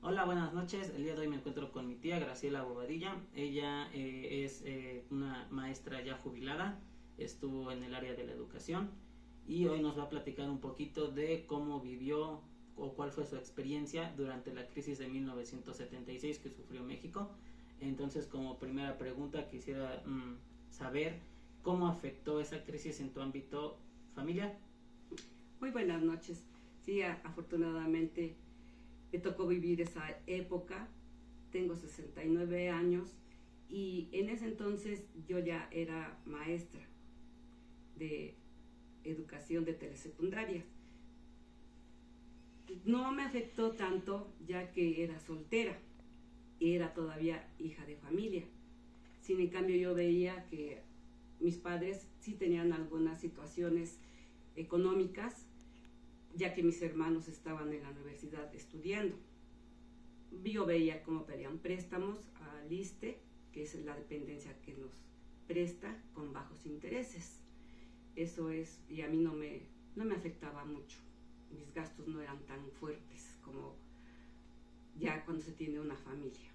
Hola, buenas noches. El día de hoy me encuentro con mi tía Graciela Bobadilla. Ella es una maestra ya jubilada, estuvo en el área de la educación y hoy nos va a platicar un poquito de cómo vivió o cuál fue su experiencia durante la crisis de 1976 que sufrió México. Entonces, como primera pregunta, quisiera saber cómo afectó esa crisis en tu ámbito familiar. Muy buenas noches. Sí, afortunadamente me tocó vivir esa época. Tengo 69 años y en ese entonces yo ya era maestra de educación de telesecundarias. No me afectó tanto ya que era soltera y era todavía hija de familia. Sin en cambio yo veía que mis padres sí tenían algunas situaciones económicas, ya que mis hermanos estaban en la universidad estudiando. Yo veía cómo pedían préstamos al ISSSTE, que es la dependencia que nos presta con bajos intereses. Eso es, y a mí no me afectaba mucho. Mis gastos no eran tan fuertes como ya cuando se tiene una familia.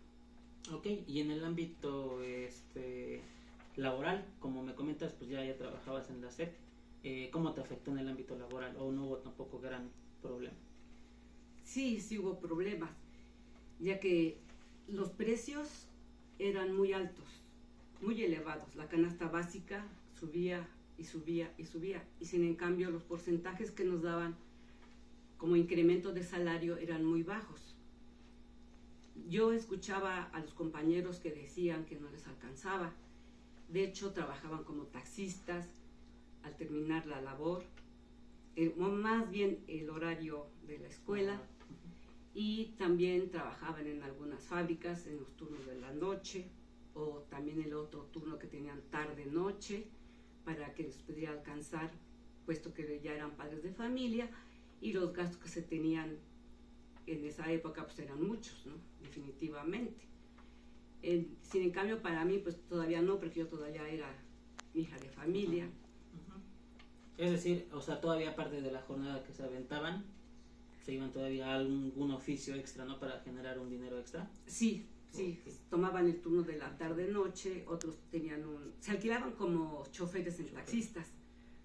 Ok, y en el ámbito laboral, como me comentas, pues ya trabajabas en la SEP. ¿Cómo te afectó en el ámbito laboral o no hubo tampoco gran problema? Sí hubo problemas, ya que los precios eran muy altos, muy elevados. La canasta básica subía y subía y subía, y sin en cambio los porcentajes que nos daban como incremento de salario eran muy bajos. Yo escuchaba a los compañeros que decían que no les alcanzaba. De hecho, trabajaban como taxistas al terminar la labor, más bien el horario de la escuela, y también trabajaban en algunas fábricas en los turnos de la noche, o también el otro turno que tenían tarde-noche, para que les pudiera alcanzar, puesto que ya eran padres de familia, y los gastos que se tenían en esa época pues eran muchos, ¿no? Definitivamente. Sin en cambio para mí pues todavía no, porque yo todavía era hija de familia. Es decir, o sea, todavía aparte de la jornada que se aventaban, se iban todavía a algún oficio extra, ¿no? Para generar un dinero extra. Sí, okay. Tomaban el turno de la tarde-noche, otros se alquilaban como choferes en taxistas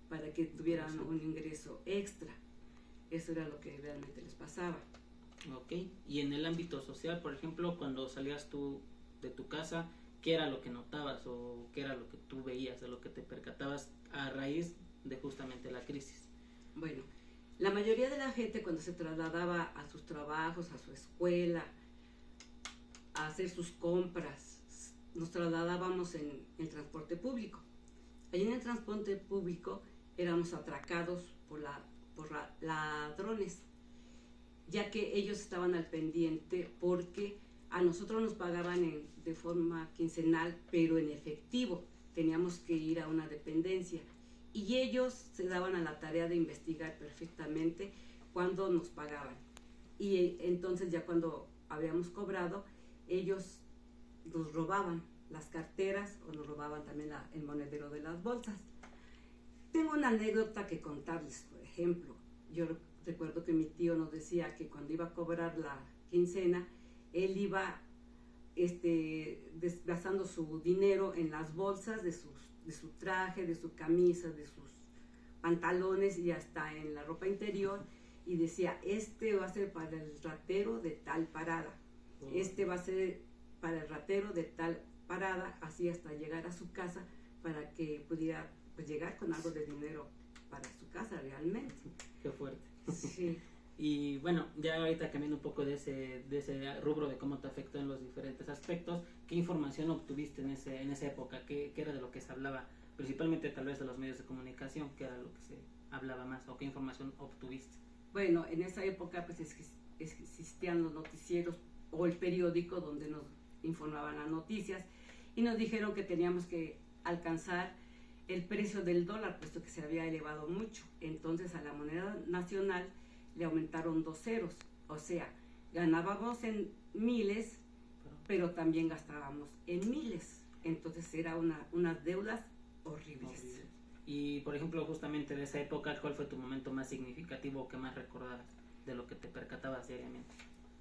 para que tuvieran un ingreso extra. Eso era lo que realmente les pasaba. Ok, y en el ámbito social, por ejemplo, cuando salías tú de tu casa, ¿qué era lo que notabas o qué era lo que tú veías, de lo que te percatabas a raíz de justamente la crisis? Bueno, la mayoría de la gente cuando se trasladaba a sus trabajos, a su escuela, a hacer sus compras, nos trasladábamos en el transporte público. Allí en el transporte público éramos atracados por ladrones, ya que ellos estaban al pendiente porque a nosotros nos pagaban de forma quincenal, pero en efectivo. Teníamos que ir a una dependencia y ellos se daban a la tarea de investigar perfectamente cuándo nos pagaban. Y entonces ya cuando habíamos cobrado, ellos nos robaban las carteras o nos robaban también el monedero de las bolsas. Tengo una anécdota que contarles, por ejemplo. Yo recuerdo que mi tío nos decía que cuando iba a cobrar la quincena, él iba desplazando su dinero en las bolsas de su traje, de su camisa, de sus pantalones y hasta en la ropa interior, y decía, va a ser para el ratero de tal parada, va a ser para el ratero de tal parada, así hasta llegar a su casa para que pudiera pues llegar con algo de dinero para su casa realmente. Qué fuerte. Sí. Y bueno, ya ahorita cambiando un poco de ese rubro de cómo te afectó en los diferentes aspectos, ¿qué información obtuviste en esa época? ¿Qué era de lo que se hablaba? Principalmente tal vez de los medios de comunicación, ¿qué era lo que se hablaba más? ¿O qué información obtuviste? Bueno, en esa época pues existían los noticieros o el periódico donde nos informaban las noticias y nos dijeron que teníamos que alcanzar el precio del dólar, puesto que se había elevado mucho. Entonces a la moneda nacional le aumentaron 2 ceros, o sea, ganábamos en miles, pero también gastábamos en miles. Entonces era unas deudas horribles. Y por ejemplo, justamente de esa época, ¿cuál fue tu momento más significativo o que más recordabas de lo que te percatabas diariamente?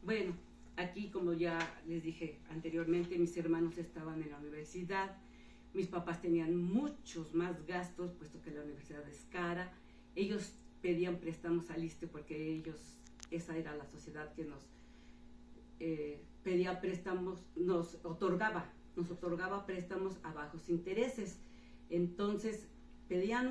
Bueno, aquí, como ya les dije anteriormente, mis hermanos estaban en la universidad, mis papás tenían muchos más gastos, puesto que la universidad es cara. Ellos pedían préstamos al ISSSTE porque esa era la sociedad que nos pedía préstamos, nos otorgaba préstamos a bajos intereses. Entonces pedían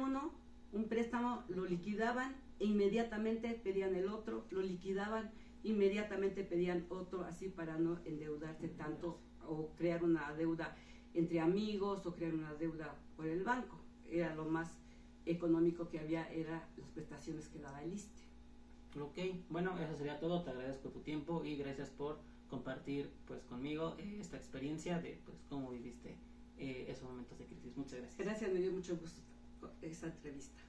un préstamo, lo liquidaban e inmediatamente pedían el otro, lo liquidaban, inmediatamente pedían otro, así para no endeudarse tanto o crear una deuda entre amigos o crear una deuda por el banco. Era lo más económico que había, eran las prestaciones que daba el ISSSTE. Ok, bueno, eso sería todo. Te agradezco tu tiempo y gracias por compartir pues conmigo esta experiencia de pues cómo viviste esos momentos de crisis. Muchas gracias. Gracias, me dio mucho gusto esa entrevista.